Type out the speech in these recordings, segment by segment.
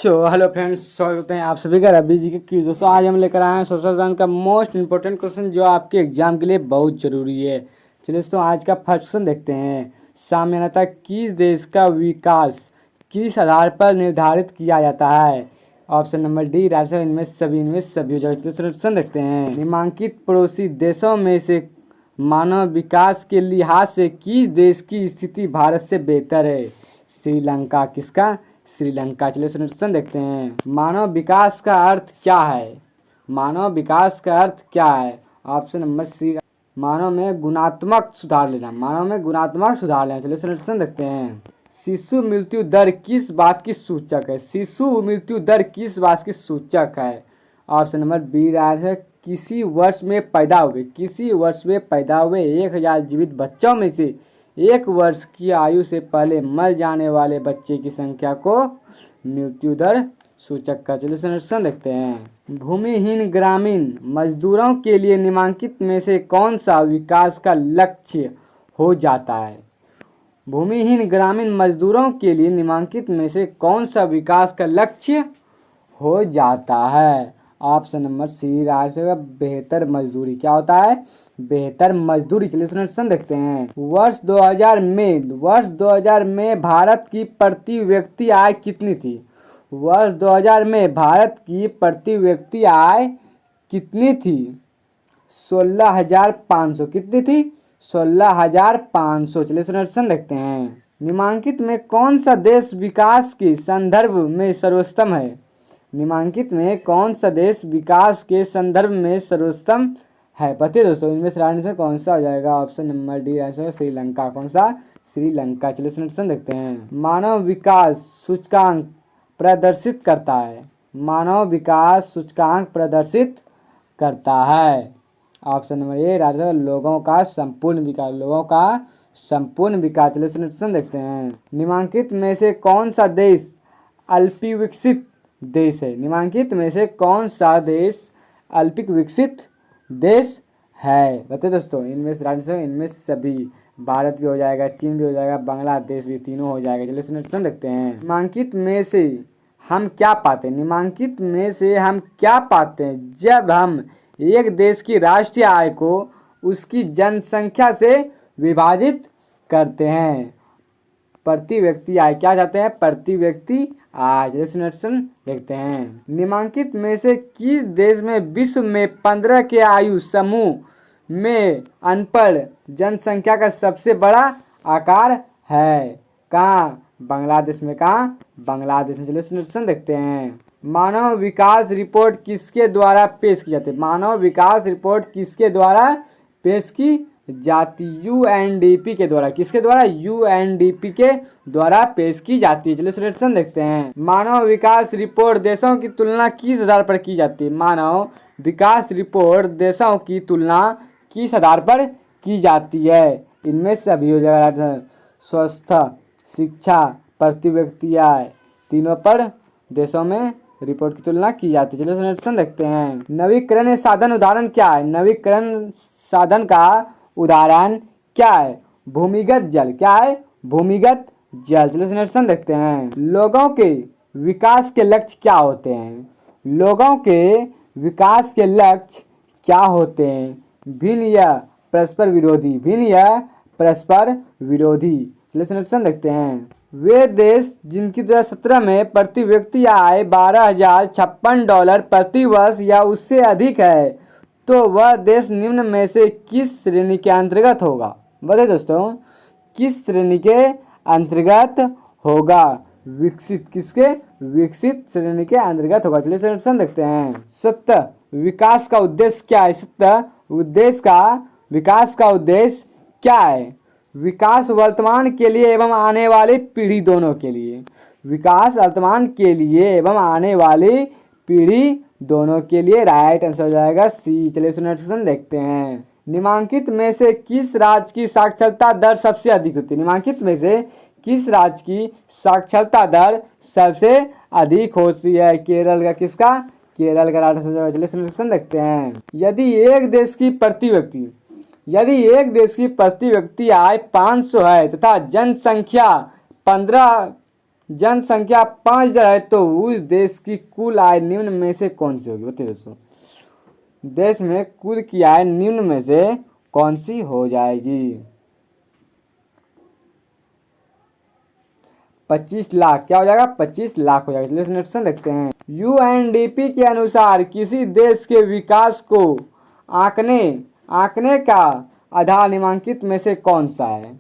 Hello friends, स्वागत है आप सभी का रवि जी के क्विज। दोस्तों आज हम लेकर आए हैं सोशल साइंस का मोस्ट इंपॉर्टेंट क्वेश्चन जो आपके एग्जाम के लिए बहुत जरूरी है। चलिए दोस्तों आज का फर्स्ट क्वेश्चन देखते हैं। सामान्यतः किस देश का विकास किस आधार पर निर्धारित किया जाता है? Option number D Rajasthan. इनमें सभी हो जाएगा। चलिए क्वेश्चन देखते हैं। निम्नलिखित पड़ोसी देशों में से मानव विकास के लिहाज से किस देश की स्थिति भारत से बेहतर है? श्रीलंका। किसका? श्रीलंका। चलिए सॉल्यूशन देखते हैं। मानव विकास का अर्थ क्या है? मानव विकास का अर्थ क्या है? ऑप्शन नंबर सी, मानव में गुणात्मक सुधार लेना। मानव में गुणात्मक सुधार लेना। चलिए सॉल्यूशन देखते हैं। शिशु मृत्यु दर किस बात की सूचक है? शिशु मृत्यु दर किस बात की सूचक है? ऑप्शन नंबर बी राइट है। किसी वर्ष में पैदा हुए 1000 जीवित बच्चों में से 1 वर्ष की आयु से पहले मर जाने वाले बच्चे की संख्या को मृत्यु दर सूचक का। चलिए सॉल्यूशन देखते हैं। भूमिहीन ग्रामीण मजदूरों के लिए निम्नलिखित में से कौन सा विकास का लक्ष्य हो जाता है? भूमिहीन ग्रामीण मजदूरों के लिए निम्नलिखित में से कौन सा विकास का लक्ष्य हो जाता है? ऑप्शन नंबर सी राइट से बेहतर मजदूरी। क्या होता है? बेहतर मजदूरी। चलिए सॉल्यूशन देखते हैं। वर्ष 2000 में भारत की प्रति व्यक्ति आय कितनी थी? वर्ष 2000 में भारत की प्रति व्यक्ति आय कितनी थी? 16,500। कितनी थी? 16,500। चलिए सॉल्यूशन देखते हैं। निम्नलिखित में कौन सा देश विकास के संदर्भ में सर्वोत्तम है? निम्नलिखित में कौन सा देश विकास के संदर्भ में सर्वोत्तम है? बताइए दोस्तों, इनमें से आंसर कौन सा हो जाएगा? Option number D answer Sri Lanka. कौन सा? श्रीलंका। चलिए सॉल्यूशन देखते हैं। मानव विकास सूचकांक प्रदर्शित करता है। मानव विकास सूचकांक प्रदर्शित करता है। ऑप्शन नंबर ए राजा लोगों का संपूर्ण विकास। लोगों का संपूर्ण विकास। चलिए सॉल्यूशन देखते हैं। निम्नलिखित में से कौन सा देश अल्प विकसित देश है? निम्नलिखित में से कौन सा देश अल्प विकसित देश है? बताइए दोस्तों, इनमें सभी भारत भी हो जाएगा, चीन भी हो जाएगा, बांग्लादेश भी, तीनों हो जाएगा। चलिए सॉल्यूशन देखते हैं। निम्नलिखित में से हम क्या पाते हैं? निम्नलिखित में से हम क्या पाते हैं जब हम एक देश की राष्ट्रीय आय को उसकी जनसंख्या से विभाजित करते हैं? प्रति व्यक्ति आय। क्या चाहते हैं? प्रति व्यक्ति आय। सॉल्यूशन देखते हैं। निम्नलिखित में से किस देश में विश्व में 15 के आयु समूह में अनपढ़ जनसंख्या का सबसे बड़ा आकार है? कहाँ? बांग्लादेश में। कहाँ? बांग्लादेश में। चलिए सॉल्यूशन देखते हैं। मानव विकास रिपोर्ट किसके द्वारा पेश की जाती है? मानव विकास रिपोर्ट किसके द्वारा पेश की जाती? यूएनडीपी के द्वारा। किसके द्वारा? यूएनडीपी के द्वारा पेश की जाती है। चलिए सॉल्यूशन देखते हैं। मानव विकास रिपोर्ट देशों की तुलना किस आधार पर की जाती है? मानव विकास रिपोर्ट देशों की तुलना किस आधार पर की जाती है? इनमें सभी हो जाएगा। स्वास्थ्य, शिक्षा, प्रति व्यक्ति आय, तीनों पर देशों में रिपोर्ट की तुलना की जाती है। चलिए सॉल्यूशन देखते हैं। नवीकरण साधन उदाहरण क्या है? नवीकरण साधन का उदाहरण क्या है? भूमिगत जल। क्या है? भूमिगत जल। चलिए सॉल्यूशन देखते हैं। लोगों के विकास के लक्ष्य क्या होते हैं? लोगों के विकास के लक्ष्य क्या होते हैं? भिन्न या परस्पर विरोधी। भिन्न या परस्पर विरोधी। चलिए सॉल्यूशन देखते हैं। वे देश जिनकी 2017 में प्रति व्यक्ति आय $12,056 प्रति वर्ष या उससे अधिक है, तो वह देश निम्न में से किस श्रेणी के अंतर्गत होगा? बताइए दोस्तों, किस श्रेणी के अंतर्गत होगा? विकसित। किसके? विकसित श्रेणी के अंतर्गत होगा। चलिए सॉल्यूशन देखते हैं। सत्य विकास का उद्देश्य क्या है? विकास का उद्देश्य क्या है? विकास वर्तमान के लिए एवं आने वाली पीढ़ी दोनों के लिए। विकास वर्तमान के लिए एवं आने वाली पीढ़ी दोनों के लिए। राइट आंसर हो जाएगा सी। चलिए सॉल्यूशन देखते हैं। निम्नलिखित में से किस राज्य की साक्षरता दर सबसे अधिक होती है? निम्नलिखित में से किस राज्य की साक्षरता दर सबसे अधिक होती है? केरल का। किसका? केरल का। राइट आंसर हो जाएगा। चलिए सॉल्यूशन देखते हैं। यदि एक देश की प्रति व्यक्ति आय 500 है तथा जनसंख्या 15 जनसंख्या 5,000 है तो उस देश की कुल आय निम्न में से कौन सी होगी? बताइए दोस्तों, देश में कुल की आय निम्न में से कौन सी हो जाएगी? 25 लाख। क्या हो जाएगा? 25 लाख हो जाएगा। चलिए नेक्स्ट देखते हैं। यूएनडीपी के अनुसार किसी देश के विकास को आंकने का आधार निम्नलिखित में से कौन सा है?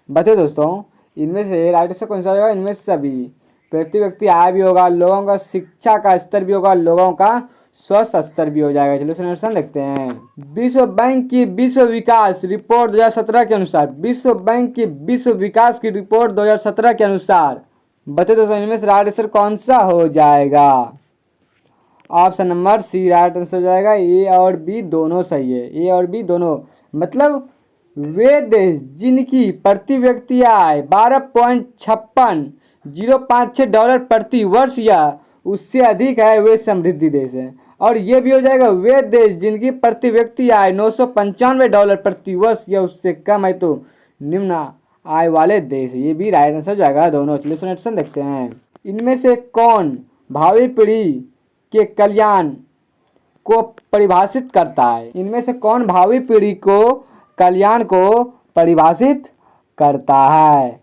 बताइए दोस्तों, इनमें से राइट आंसर कौन सा होगा? इनमें से सभी। प्रति व्यक्ति आय भी होगा, लोगों का शिक्षा का स्तर भी होगा, लोगों का स्वास्थ्य स्तर भी हो जाएगा। चलिए सॉल्यूशन देखते हैं। विश्व बैंक की विश्व विकास रिपोर्ट 2017 के अनुसार, विश्व बैंक की विश्व विकास की रिपोर्ट 2017 के अनुसार बताइए दोस्तों, इनमें से राइट आंसर कौन सा हो जाएगा? Option number C right answer हो जाएगा। ए और बी दोनों सही है। ए और बी दोनों, मतलब वे देश जिनकी प्रति व्यक्ति आय 12.56 डॉलर प्रति वर्ष या उससे अधिक है वे समृद्धि देश हैं। और ये भी हो जाएगा, वे देश जिनकी प्रति व्यक्ति आय 995 डॉलर प्रति वर्ष या उससे कम है तो निम्न आय वाले देश। ये भी राइट आंसर हो जाएगा दोनों। चलिए सॉल्यूशन देखते हैं। इनमें से कौन भावी पीढ़ी के कल्याण को परिभाषित करता है? इनमें से कौन भावी पीढ़ी को कल्याण को परिभाषित करता है?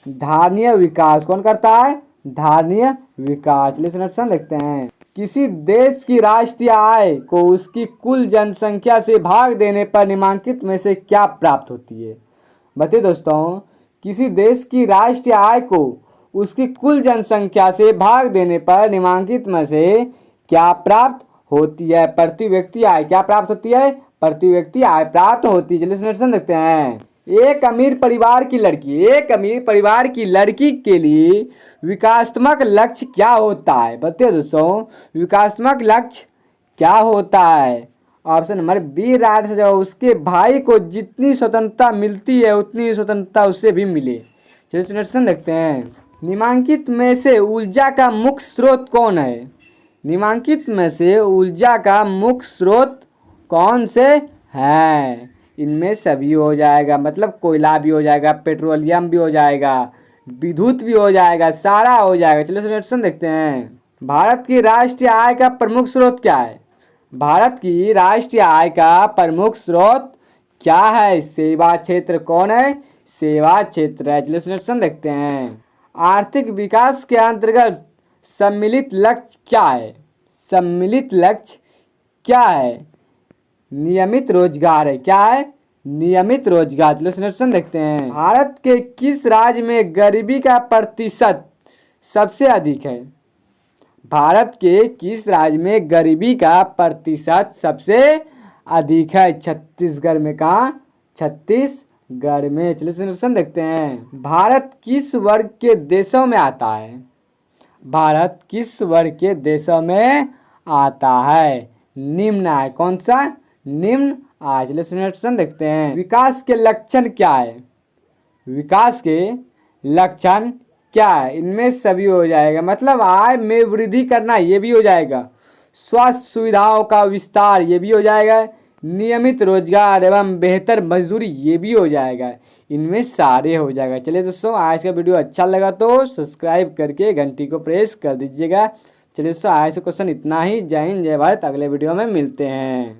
धारणीय विकास। कौन करता है? धारणीय विकास। चलिए सॉल्यूशन देखते हैं। किसी देश की राष्ट्रीय आय को उसकी कुल जनसंख्या से भाग देने पर निम्नलिखित में से क्या प्राप्त होती है? बताइए दोस्तों, किसी देश की राष्ट्रीय आय को उसकी कुल जनसंख्या से भाग देने पर निम्नलिखित में से क्या प्राप्त होती है? प्रति व्यक्ति आय क्या प्राप्त होती है? प्रति व्यक्ति आय प्राप्त होती है। चलिए सॉल्यूशन देखते हैं। एक अमीर परिवार की लड़की के लिए विकासात्मक लक्ष्य क्या होता है? बताइए दोस्तों, विकासात्मक लक्ष्य क्या होता है? ऑप्शन नंबर बी राइट से जाओ, उसके भाई को जितनी स्वतंत्रता मिलती है उतनी स्वतंत्रता उससे भी मिले। चलिए सॉल्यूशन देखते हैं। निम्नलिखित में से ऊर्जा का मुख्य स्रोत कौन है? निम्नलिखित में से ऊर्जा का मुख्य स्रोत कौन से हैं? इनमें सभी हो जाएगा, मतलब कोयला भी हो जाएगा, पेट्रोलियम भी हो जाएगा, विद्युत भी हो जाएगा, सारा हो जाएगा। चलिए सॉल्यूशन देखते हैं। भारत की राष्ट्रीय आय का प्रमुख स्रोत क्या है? भारत की राष्ट्रीय आय का प्रमुख स्रोत क्या है? सेवा क्षेत्र। कौन है? सेवा क्षेत्र है। चलिए सॉल्यूशन देखते हैं। आर्थिक विकास के अंतर्गत सम्मिलित लक्ष्य क्या है? सम्मिलित लक्ष्य क्या है? नियमित रोजगार है। क्या है? नियमित रोजगार। चलिए सॉल्यूशन देखते हैं। भारत के किस राज्य में गरीबी का प्रतिशत सबसे अधिक है? भारत के किस राज्य में गरीबी का प्रतिशत सबसे अधिक है? छत्तीसगढ़ में। कहाँ? छत्तीसगढ़ में। चलिए सॉल्यूशन देखते हैं। भारत किस वर्ग के देशों में आता है? भारत किस वर्ग के देशों में आता है? निम्न आय। कौन सा? निम्न आय। चलिए सॉल्यूशन देखते हैं। विकास के लक्षण क्या है? विकास के लक्षण क्या है? इनमें सभी हो जाएगा, मतलब आय में वृद्धि करना ये भी हो जाएगा, स्वास्थ्य सुविधाओं का विस्तार ये भी हो जाएगा, नियमित रोजगार एवं बेहतर मजदूरी ये भी हो जाएगा। इनमें सारे हो जाएगा। चलिए दोस्तों, आज का वीडियो अच्छा लगा तो सब्सक्राइब करके घंटी को प्रेस कर दीजिएगा। चलिए दोस्तों, आज से क्वेश्चन इतना ही। जय हिंद, जय भारत। अगले वीडियो में मिलते हैं।